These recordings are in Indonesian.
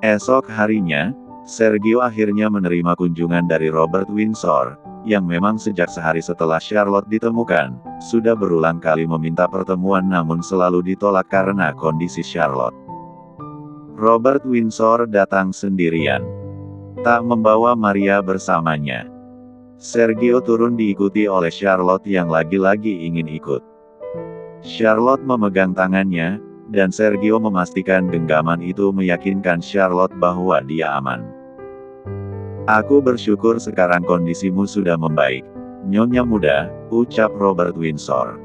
Esok harinya, Sergio akhirnya menerima kunjungan dari Robert Windsor, yang memang sejak sehari setelah Charlotte ditemukan, sudah berulang kali meminta pertemuan namun selalu ditolak karena kondisi Charlotte. Robert Windsor datang sendirian, tak membawa Maria bersamanya. Sergio turun diikuti oleh Charlotte yang lagi-lagi ingin ikut. Charlotte memegang tangannya, dan Sergio memastikan genggaman itu meyakinkan Charlotte bahwa dia aman. "Aku bersyukur sekarang kondisimu sudah membaik, Nyonya muda," ucap Robert Windsor.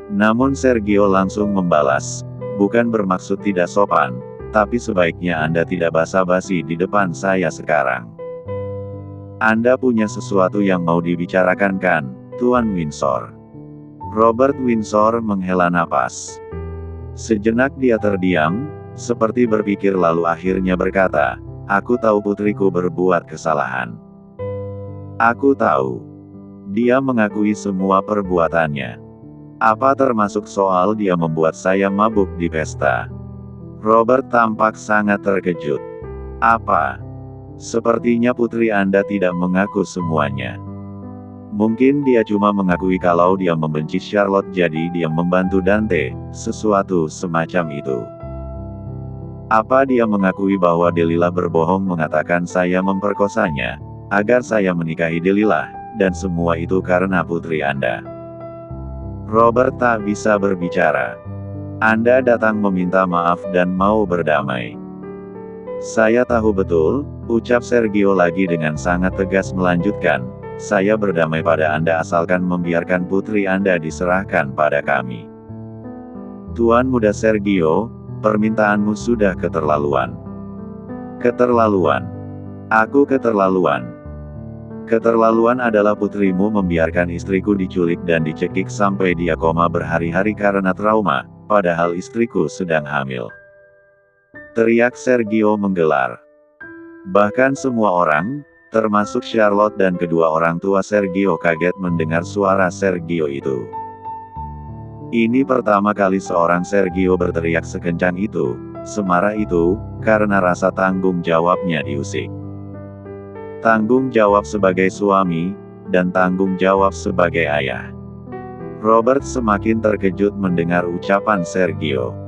Namun Sergio langsung membalas, "Bukan bermaksud tidak sopan, tapi sebaiknya Anda tidak basa-basi di depan saya sekarang. Anda punya sesuatu yang mau dibicarakan kan, Tuan Windsor?" Robert Windsor menghela napas. Sejenak dia terdiam, seperti berpikir lalu akhirnya berkata, "Aku tahu putriku berbuat kesalahan. Aku tahu. Dia mengakui semua perbuatannya. Apa termasuk soal dia membuat saya mabuk di pesta?" Robert tampak sangat terkejut. "Apa? Sepertinya putri Anda tidak mengaku semuanya. Mungkin dia cuma mengakui kalau dia membenci Charlotte jadi dia membantu Dante, sesuatu semacam itu. Apa dia mengakui bahwa Delilah berbohong mengatakan saya memperkosanya, agar saya menikahi Delilah, dan semua itu karena putri Anda?" Robert tak bisa berbicara. "Anda datang meminta maaf dan mau berdamai." "Saya tahu betul," ucap Sergio lagi dengan sangat tegas melanjutkan, "saya berdamai pada Anda asalkan membiarkan putri Anda diserahkan pada kami." "Tuan muda Sergio, permintaanmu sudah keterlaluan." "Keterlaluan? Aku keterlaluan? Keterlaluan adalah putrimu membiarkan istriku diculik dan dicekik sampai dia koma berhari-hari karena trauma, padahal istriku sedang hamil," teriak Sergio menggelar. Bahkan semua orang, termasuk Charlotte dan kedua orang tua Sergio kaget mendengar suara Sergio itu. Ini pertama kali seorang Sergio berteriak sekencang itu, semarah itu, karena rasa tanggung jawabnya diusik. Tanggung jawab sebagai suami, dan tanggung jawab sebagai ayah. Robert semakin terkejut mendengar ucapan Sergio.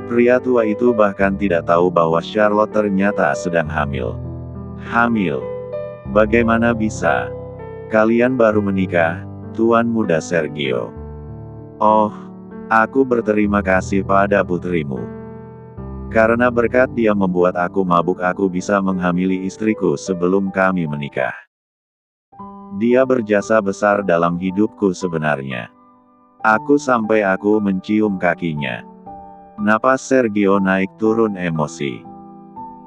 Pria tua itu bahkan tidak tahu bahwa Charlotte ternyata sedang hamil. Hamil? Bagaimana bisa? Kalian baru menikah, Tuan muda Sergio. Oh, aku berterima kasih pada putrimu. Karena berkat dia membuat aku mabuk aku bisa menghamili istriku sebelum kami menikah. Dia berjasa besar dalam hidupku sebenarnya. Aku sampai aku mencium kakinya." Napas Sergio naik turun emosi.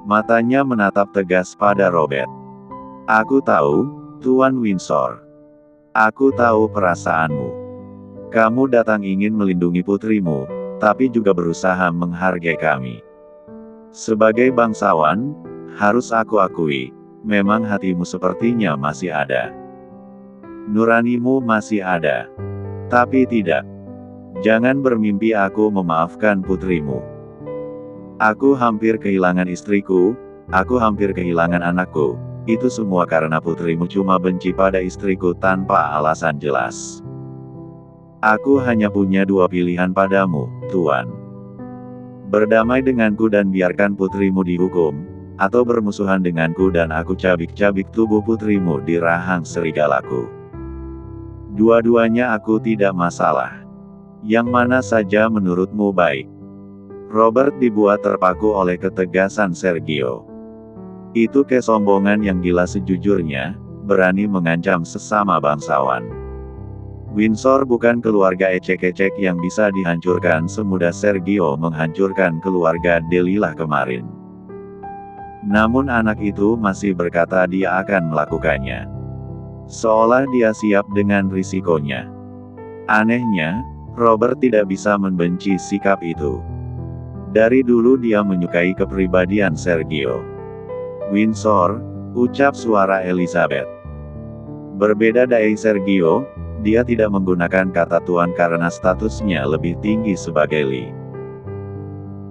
Matanya menatap tegas pada Robert. "Aku tahu, Tuan Windsor. Aku tahu perasaanmu. Kamu datang ingin melindungi putrimu, tapi juga berusaha menghargai kami. Sebagai bangsawan, harus aku akui, memang hatimu sepertinya masih ada. Nuranimu masih ada. Tapi tidak. Jangan bermimpi aku memaafkan putrimu. Aku hampir kehilangan istriku, aku hampir kehilangan anakku, itu semua karena putrimu cuma benci pada istriku tanpa alasan jelas. Aku hanya punya dua pilihan padamu, Tuan. Berdamai denganku dan biarkan putrimu dihukum, atau bermusuhan denganku dan aku cabik-cabik tubuh putrimu di rahang serigalaku. Dua-duanya aku tidak masalah. Yang mana saja menurutmu baik?" Robert dibuat terpaku oleh ketegasan Sergio. Itu kesombongan yang gila sejujurnya, berani mengancam sesama bangsawan. Windsor bukan keluarga ecek-ecek yang bisa dihancurkan semudah Sergio menghancurkan keluarga Delilah kemarin. Namun anak itu masih berkata dia akan melakukannya. Seolah dia siap dengan risikonya. Anehnya, Robert tidak bisa membenci sikap itu. Dari dulu dia menyukai kepribadian Sergio. "Windsor," ucap suara Elizabeth. Berbeda dari Sergio, dia tidak menggunakan kata tuan karena statusnya lebih tinggi sebagai Li.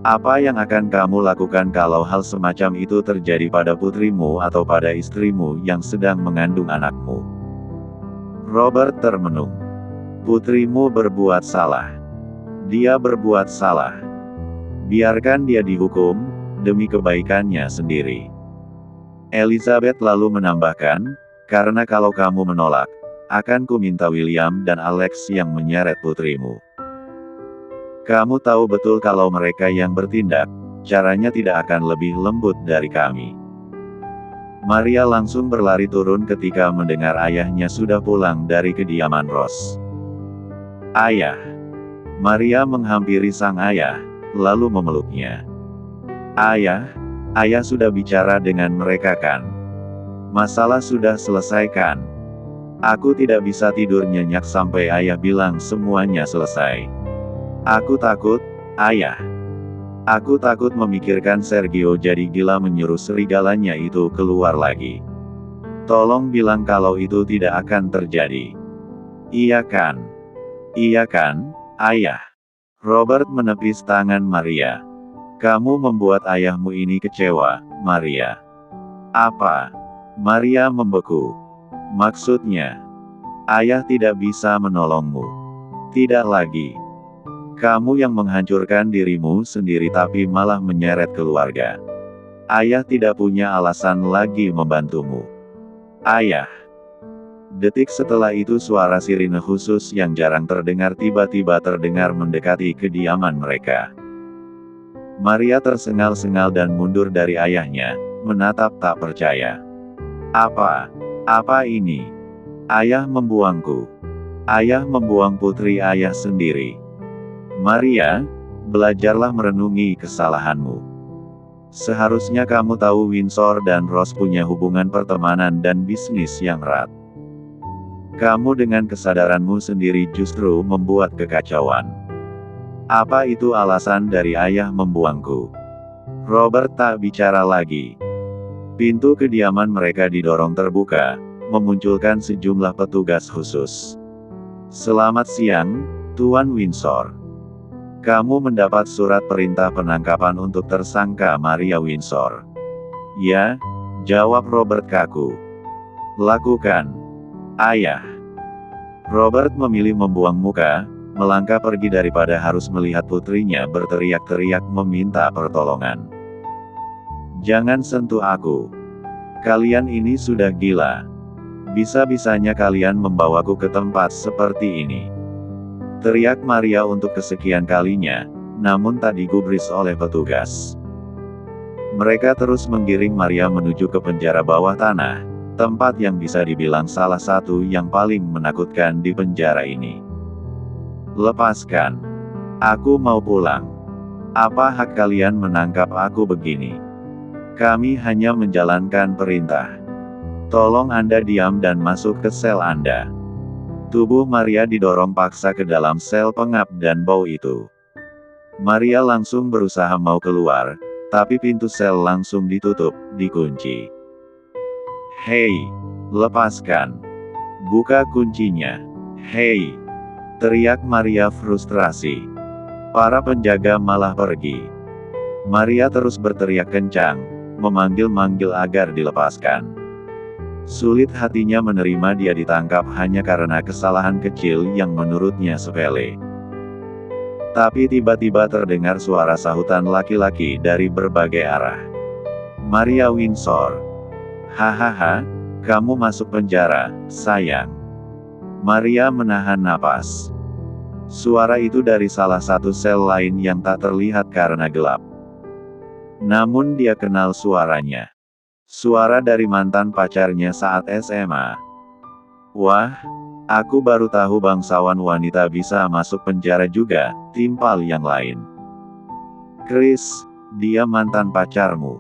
Apa yang akan kamu lakukan kalau hal semacam itu terjadi pada putrimu atau pada istrimu yang sedang mengandung anakmu? Robert termenung. Putrimu berbuat salah. Dia berbuat salah. Biarkan dia dihukum, demi kebaikannya sendiri. Elizabeth lalu menambahkan, karena kalau kamu menolak, akan ku minta William dan Alex yang menyeret putrimu. Kamu tahu betul kalau mereka yang bertindak, caranya tidak akan lebih lembut dari kami. Maria langsung berlari turun ketika mendengar ayahnya sudah pulang dari kediaman Ross. Ayah. Maria menghampiri sang ayah, lalu memeluknya. Ayah sudah bicara dengan mereka kan? Masalah sudah selesai kan? Aku tidak bisa tidur nyenyak sampai ayah bilang semuanya selesai. Aku takut, ayah. Aku takut memikirkan Sergio jadi gila menyuruh serigalanya itu keluar lagi. Tolong bilang kalau itu tidak akan terjadi. Iya kan? Iya kan, ayah? Robert menepis tangan Maria. Kamu membuat ayahmu ini kecewa, Maria. Apa? Maria membeku. Maksudnya, ayah tidak bisa menolongmu. Tidak lagi. Kamu yang menghancurkan dirimu sendiri tapi malah menyeret keluarga. Ayah tidak punya alasan lagi membantumu. Ayah. Detik setelah itu suara sirine khusus yang jarang terdengar tiba-tiba terdengar mendekati kediaman mereka. Maria tersengal-sengal dan mundur dari ayahnya, menatap tak percaya. Apa ini? Ayah membuangku. Ayah membuang putri ayah sendiri. Maria, belajarlah merenungi kesalahanmu. Seharusnya kamu tahu Windsor dan Ross punya hubungan pertemanan dan bisnis yang erat. Kamu dengan kesadaranmu sendiri justru membuat kekacauan. Apa itu alasan dari ayah membuangku? Robert tak bicara lagi. Pintu kediaman mereka didorong terbuka, memunculkan sejumlah petugas khusus. Selamat siang, Tuan Windsor. Kamu mendapat surat perintah penangkapan untuk tersangka Maria Windsor. Ya, jawab Robert kaku. Lakukan, ayah. Robert memilih membuang muka, melangkah pergi daripada harus melihat putrinya berteriak-teriak meminta pertolongan. Jangan sentuh aku. Kalian ini sudah gila. Bisa-bisanya kalian membawaku ke tempat seperti ini. Teriak Maria untuk kesekian kalinya, namun tak digubris oleh petugas. Mereka terus menggiring Maria menuju ke penjara bawah tanah, tempat yang bisa dibilang salah satu yang paling menakutkan di penjara ini. Lepaskan. Aku mau pulang. Apa hak kalian menangkap aku begini? Kami hanya menjalankan perintah. Tolong Anda diam dan masuk ke sel Anda. Tubuh Maria didorong paksa ke dalam sel pengap dan bau itu. Maria langsung berusaha mau keluar, tapi pintu sel langsung ditutup, dikunci. Hei, lepaskan. Buka kuncinya. Hei, teriak Maria frustrasi. Para penjaga malah pergi. Maria terus berteriak kencang, memanggil-manggil agar dilepaskan. Sulit hatinya menerima dia ditangkap hanya karena kesalahan kecil yang menurutnya sepele. Tapi tiba-tiba terdengar suara sahutan laki-laki dari berbagai arah. Maria Windsor. Hahaha, kamu masuk penjara, sayang. Maria menahan napas. Suara itu dari salah satu sel lain yang tak terlihat karena gelap. Namun dia kenal suaranya. Suara dari mantan pacarnya saat SMA. Wah, aku baru tahu bangsawan wanita bisa masuk penjara juga, timpal yang lain. Chris, dia mantan pacarmu.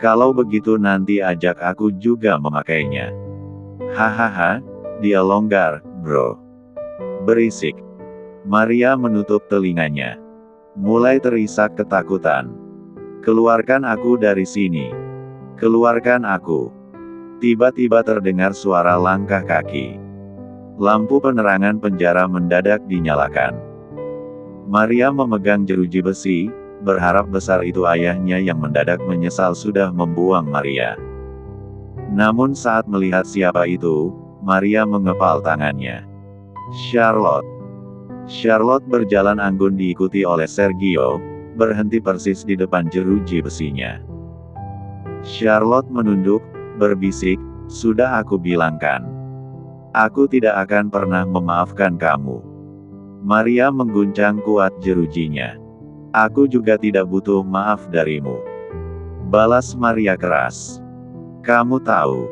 Kalau begitu nanti ajak aku juga memakainya. Hahaha, dia longgar, bro. Berisik. Maria menutup telinganya. Mulai terisak ketakutan. Keluarkan aku dari sini. Keluarkan aku. Tiba-tiba terdengar suara langkah kaki. Lampu penerangan penjara mendadak dinyalakan. Maria memegang jeruji besi, berharap besar itu ayahnya yang mendadak menyesal sudah membuang Maria. Namun saat melihat siapa itu, Maria mengepal tangannya. Charlotte. Charlotte berjalan anggun diikuti oleh Sergio, berhenti persis di depan jeruji besinya. Charlotte menunduk, berbisik, "Sudah aku bilangkan. Aku tidak akan pernah memaafkan kamu." Maria mengguncang kuat jerujinya. "Aku juga tidak butuh maaf darimu," balas Maria keras. "Kamu tahu,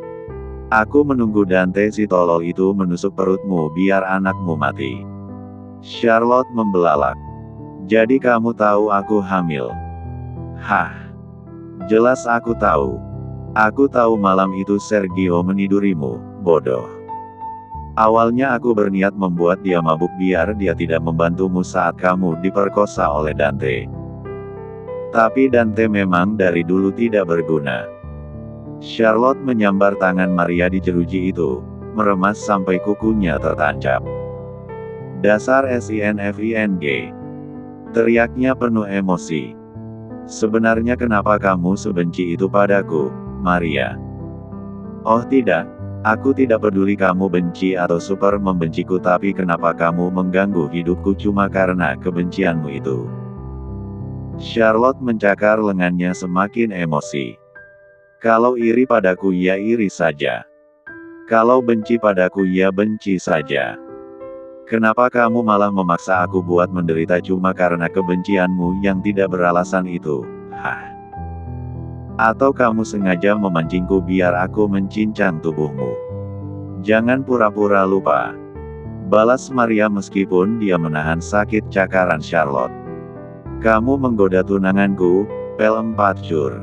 aku menunggu Dante si tolol itu menusuk perutmu biar anakmu mati." Charlotte membelalak. "Jadi kamu tahu aku hamil?" "Hah? Jelas aku tahu. Aku tahu malam itu Sergio menidurimu, bodoh. Awalnya aku berniat membuat dia mabuk biar dia tidak membantumu saat kamu diperkosa oleh Dante. Tapi Dante memang dari dulu tidak berguna." Charlotte menyambar tangan Maria di jeruji itu, meremas sampai kukunya tertancap. "Dasar SINFING!" teriaknya penuh emosi. "Sebenarnya kenapa kamu sebenci itu padaku, Maria?" "Oh tidak. Aku tidak peduli kamu benci atau super membenciku, tapi kenapa kamu mengganggu hidupku cuma karena kebencianmu itu?" Charlotte mencakar lengannya semakin emosi. "Kalau iri padaku ya iri saja. Kalau benci padaku ya benci saja. Kenapa kamu malah memaksa aku buat menderita cuma karena kebencianmu yang tidak beralasan itu? Hah? Atau kamu sengaja memancingku biar aku mencincang tubuhmu? Jangan pura-pura lupa," balas Maria meskipun dia menahan sakit cakaran Charlotte. "Kamu menggoda tunanganku, pel 4 cur.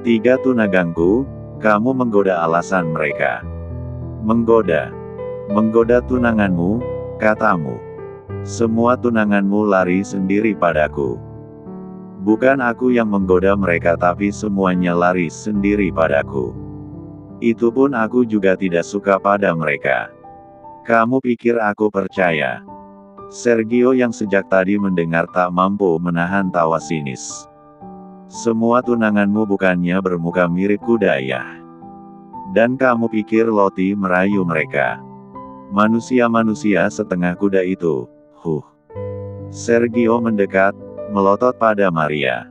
3 tunagangku, kamu menggoda alasan mereka. Menggoda. Menggoda tunanganmu, katamu. Semua tunanganmu lari sendiri padaku. Bukan aku yang menggoda mereka tapi semuanya lari sendiri padaku. Itu pun aku juga tidak suka pada mereka. Kamu pikir aku percaya?" Sergio yang sejak tadi mendengar tak mampu menahan tawa sinis. "Semua tunanganmu bukannya bermuka mirip kuda ya? Dan kamu pikir Lottie merayu mereka? Manusia-manusia setengah kuda itu, Sergio mendekat, melotot pada Maria.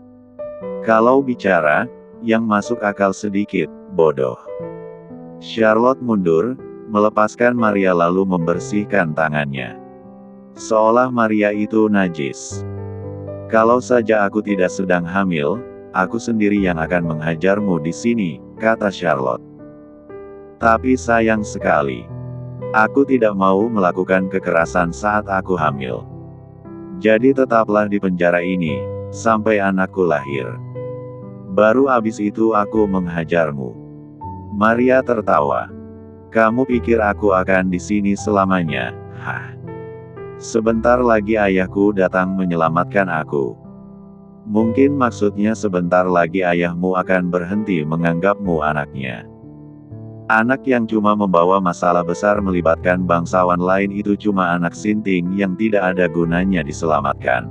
"Kalau bicara, yang masuk akal sedikit, bodoh." Charlotte mundur, melepaskan Maria lalu membersihkan tangannya. Seolah Maria itu najis. "Kalau saja aku tidak sedang hamil, aku sendiri yang akan menghajarmu di sini," kata Charlotte. "Tapi sayang sekali. Aku tidak mau melakukan kekerasan saat aku hamil. Jadi tetaplah di penjara ini, sampai anakku lahir. Baru abis itu aku menghajarmu." Maria tertawa. "Kamu pikir aku akan di sini selamanya, hah? Sebentar lagi ayahku datang menyelamatkan aku. Mungkin maksudnya sebentar lagi ayahmu akan berhenti menganggapmu anaknya. Anak yang cuma membawa masalah besar melibatkan bangsawan lain itu cuma anak sinting yang tidak ada gunanya diselamatkan."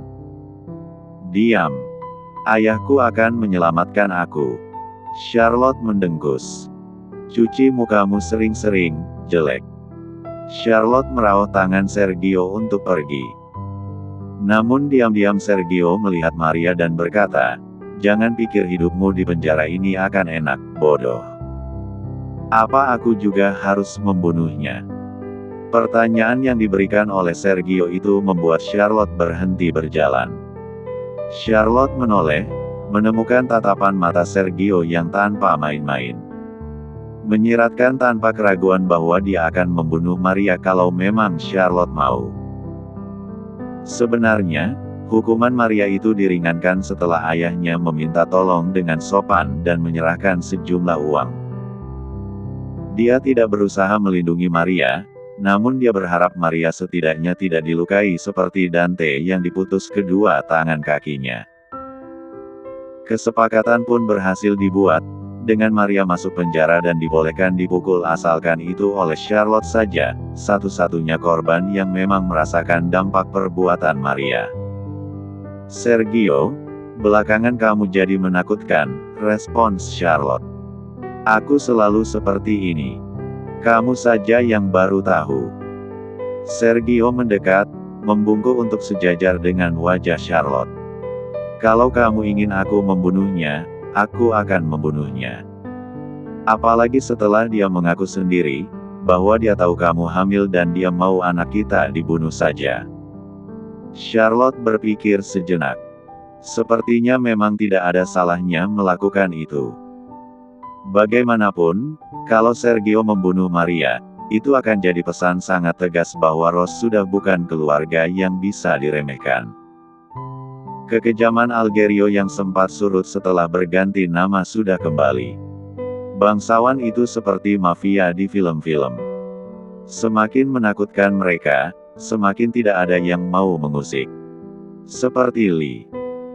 "Diam. Ayahku akan menyelamatkan aku." Charlotte mendengkus. "Cuci mukamu sering-sering, jelek." Charlotte merauh tangan Sergio untuk pergi. Namun diam-diam Sergio melihat Maria dan berkata, "Jangan pikir hidupmu di penjara ini akan enak, bodoh. Apa aku juga harus membunuhnya?" Pertanyaan yang diberikan oleh Sergio itu membuat Charlotte berhenti berjalan. Charlotte menoleh, menemukan tatapan mata Sergio yang tanpa main-main. Menyiratkan tanpa keraguan bahwa dia akan membunuh Maria kalau memang Charlotte mau. Sebenarnya, hukuman Maria itu diringankan setelah ayahnya meminta tolong dengan sopan dan menyerahkan sejumlah uang. Dia tidak berusaha melindungi Maria, namun dia berharap Maria setidaknya tidak dilukai seperti Dante yang diputus kedua tangan kakinya. Kesepakatan pun berhasil dibuat, dengan Maria masuk penjara dan dibolehkan dipukul asalkan itu oleh Charlotte saja, satu-satunya korban yang memang merasakan dampak perbuatan Maria. Sergio, Belakangan kamu jadi menakutkan, respons Charlotte. Aku selalu seperti ini. Kamu saja yang baru tahu. Sergio mendekat, membungkuk untuk sejajar dengan wajah Charlotte. Kalau kamu ingin aku membunuhnya, aku akan membunuhnya. Apalagi setelah dia mengaku sendiri, bahwa dia tahu kamu hamil dan dia mau anak kita dibunuh saja. Charlotte berpikir sejenak. Sepertinya memang tidak ada salahnya melakukan itu. Bagaimanapun, kalau Sergio membunuh Maria, itu akan jadi pesan sangat tegas bahwa Rose sudah bukan keluarga yang bisa diremehkan. Kekejaman Algerio yang sempat surut setelah berganti nama sudah kembali. Bangsawan itu seperti mafia di film-film. Semakin menakutkan mereka, semakin tidak ada yang mau mengusik. Seperti Lee.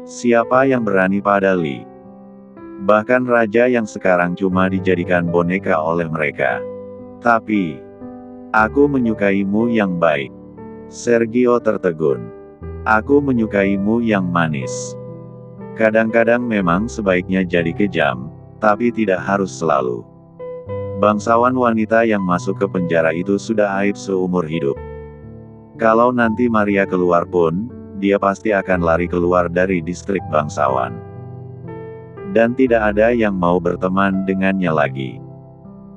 Siapa yang berani pada Lee? Bahkan raja yang sekarang cuma dijadikan boneka oleh mereka. Tapi, aku menyukaimu yang baik. Sergio tertegun. Aku menyukaimu yang manis. Kadang-kadang memang sebaiknya jadi kejam, tapi tidak harus selalu. Bangsawan wanita yang masuk ke penjara itu sudah aib seumur hidup. Kalau nanti Maria keluar pun, dia pasti akan lari keluar dari distrik bangsawan. Dan tidak ada yang mau berteman dengannya lagi.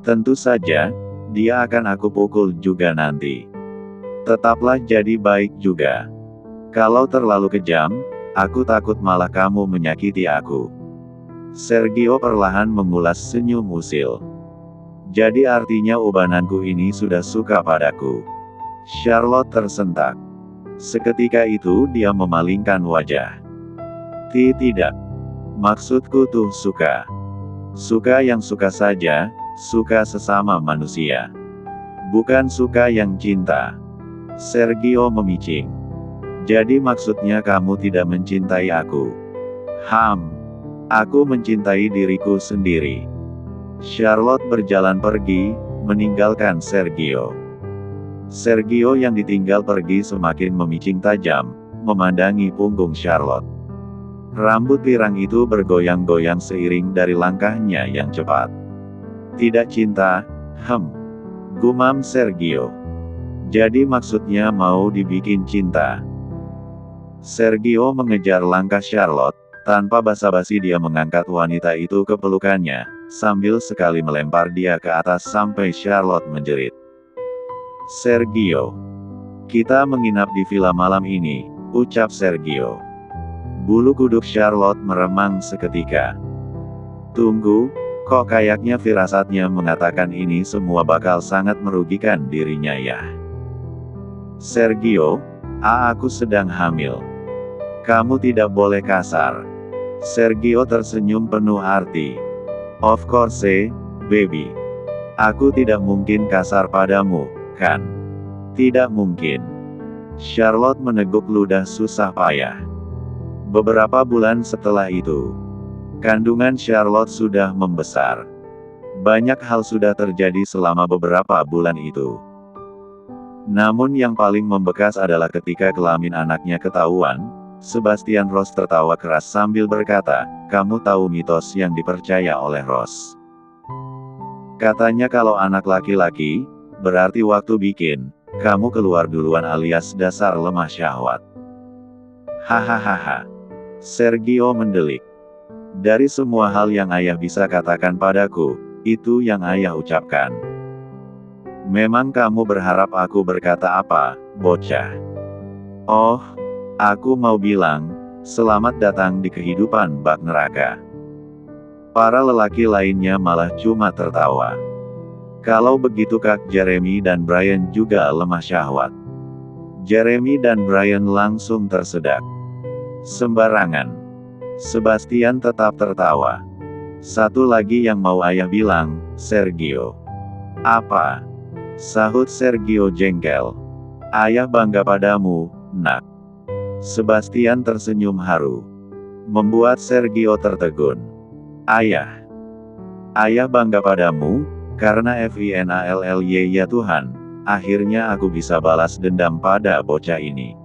Tentu saja, dia akan aku pukul juga nanti. Tetaplah jadi baik juga. Kalau terlalu kejam, aku takut malah kamu menyakiti aku. Sergio perlahan mengulas senyum usil. Jadi artinya ubananku ini sudah suka padaku. Charlotte tersentak. Seketika itu dia memalingkan wajah. Tidak. Maksudku tuh suka. Suka yang suka saja, suka sesama manusia. Bukan suka yang cinta. Sergio memicing. Jadi maksudnya kamu tidak mencintai aku. Aku mencintai diriku sendiri. Charlotte berjalan pergi, meninggalkan Sergio. Sergio yang ditinggal pergi semakin memicing tajam, memandangi punggung Charlotte. Rambut pirang itu bergoyang-goyang seiring dari langkahnya yang cepat. Tidak cinta, gumam Sergio. Jadi maksudnya mau dibikin cinta. Sergio mengejar langkah Charlotte, tanpa basa-basi dia mengangkat wanita itu ke pelukannya, sambil sekali melempar dia ke atas sampai Charlotte menjerit. Sergio. Kita menginap di villa malam ini, ucap Sergio. Bulu kuduk Charlotte meremang seketika. Tunggu, kok kayaknya firasatnya mengatakan ini semua bakal sangat merugikan dirinya ya. Sergio, aku sedang hamil. Kamu tidak boleh kasar. Sergio tersenyum penuh arti. Of course, baby. Aku tidak mungkin kasar padamu, kan? Tidak mungkin. Charlotte meneguk ludah susah payah. Beberapa bulan setelah itu, kandungan Charlotte sudah membesar. Banyak hal sudah terjadi selama beberapa bulan itu. Namun yang paling membekas adalah ketika kelamin anaknya ketahuan, Sebastian Ross tertawa keras sambil berkata, "Kamu tahu mitos yang dipercaya oleh Ross? Katanya kalau anak laki-laki, berarti waktu bikin, kamu keluar duluan alias dasar lemah syahwat." Hahaha. Sergio mendelik. Dari semua hal yang ayah bisa katakan padaku, itu yang ayah ucapkan. Memang kamu berharap aku berkata apa, bocah? Oh, aku mau bilang, selamat datang di kehidupan bak neraka. Para lelaki lainnya malah cuma tertawa. Kalau begitu Kak Jeremy dan Brian juga lemah syahwat. Jeremy dan Brian langsung tersedak. Sembarangan. Sebastian tetap tertawa. Satu lagi yang mau ayah bilang, Sergio. Apa? Sahut Sergio jengkel. Ayah bangga padamu, nak. Sebastian tersenyum haru. Membuat Sergio tertegun. Ayah. Ayah bangga padamu, karena FINALLY ya Tuhan, akhirnya aku bisa balas dendam pada bocah ini.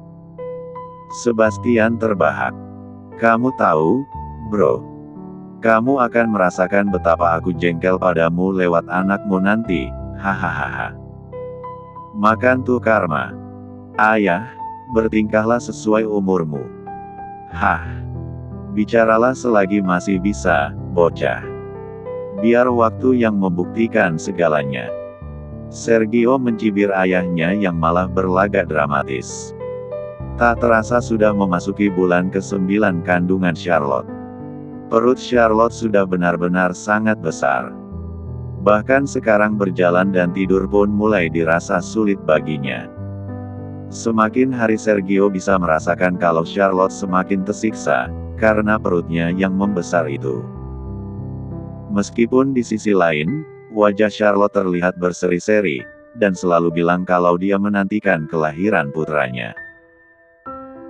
Sebastian terbahak. Kamu tahu, bro, kamu akan merasakan betapa aku jengkel padamu lewat anakmu nanti, hahaha. Makan tuh karma. Ayah, bertingkahlah sesuai umurmu. Hah. Bicaralah selagi masih bisa, bocah. Biar waktu yang membuktikan segalanya. Sergio mencibir ayahnya yang malah berlagak dramatis. Tak terasa sudah memasuki bulan ke-9 kandungan Charlotte. Perut Charlotte sudah benar-benar sangat besar. Bahkan sekarang berjalan dan tidur pun mulai dirasa sulit baginya. Semakin hari Sergio bisa merasakan kalau Charlotte semakin tersiksa, karena perutnya yang membesar itu. Meskipun di sisi lain, wajah Charlotte terlihat berseri-seri, dan selalu bilang kalau dia menantikan kelahiran putranya.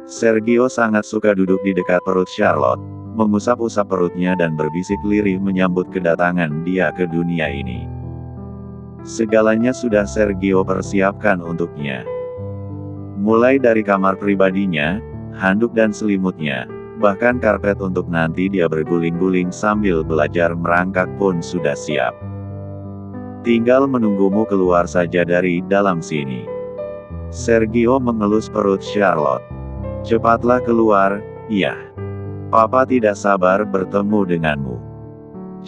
Sergio sangat suka duduk di dekat perut Charlotte, mengusap-usap perutnya dan berbisik lirih menyambut kedatangan dia ke dunia ini. Segalanya sudah Sergio persiapkan untuknya. Mulai dari kamar pribadinya, handuk dan selimutnya, bahkan karpet untuk nanti dia berguling-guling sambil belajar merangkak pun sudah siap. Tinggal menunggumu keluar saja dari dalam sini. Sergio mengelus perut Charlotte. Cepatlah keluar, iya. Papa tidak sabar bertemu denganmu.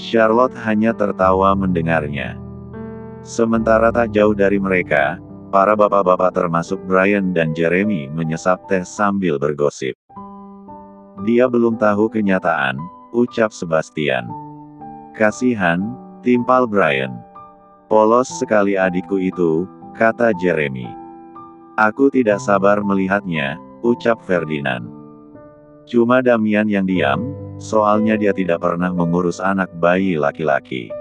Charlotte hanya tertawa mendengarnya. Sementara tak jauh dari mereka, para bapak-bapak termasuk Brian dan Jeremy menyesap teh sambil bergosip. Dia belum tahu kenyataan, ucap Sebastian. Kasihan, timpal Brian. Polos sekali adikku itu, kata Jeremy. Aku tidak sabar melihatnya, ucap Ferdinand. Cuma Damian yang diam, soalnya dia tidak pernah mengurus anak bayi laki-laki.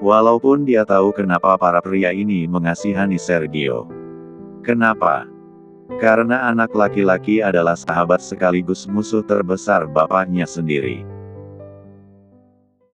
Walaupun dia tahu kenapa para pria ini mengasihani Sergio. Kenapa? Karena anak laki-laki adalah sahabat sekaligus musuh terbesar bapaknya sendiri.